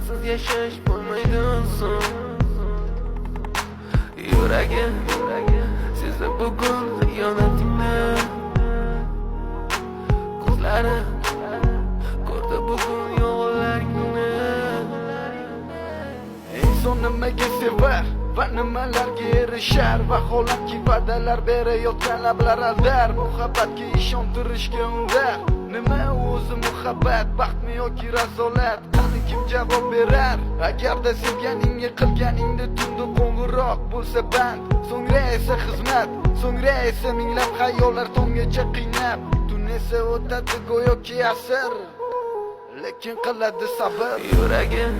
sensiz yashash bo'lmaydi oson. Yuragim sezdi bugun xiyonatingni, ko'zlarim ko'rdi bugun yolg'onlaringni. Inson nimaga sevar va nimalarga erishar, vaholanki va'dalar berayotgan lablar aldar. Muhabbatga ishontirishga undar. Nima o'zi muhabbat, baxtmi yoki razolat? Qani kim javob berar? Agarda sevganingga qilganingda tunda qo'ng'iroq bo'lsa band, so'ngra esa xizmat, so'ngra esa minglab xayollar tonggacha qiynab. Tun esa o'tadi go'yoki asr, lekin qiladi sabr. Yuragim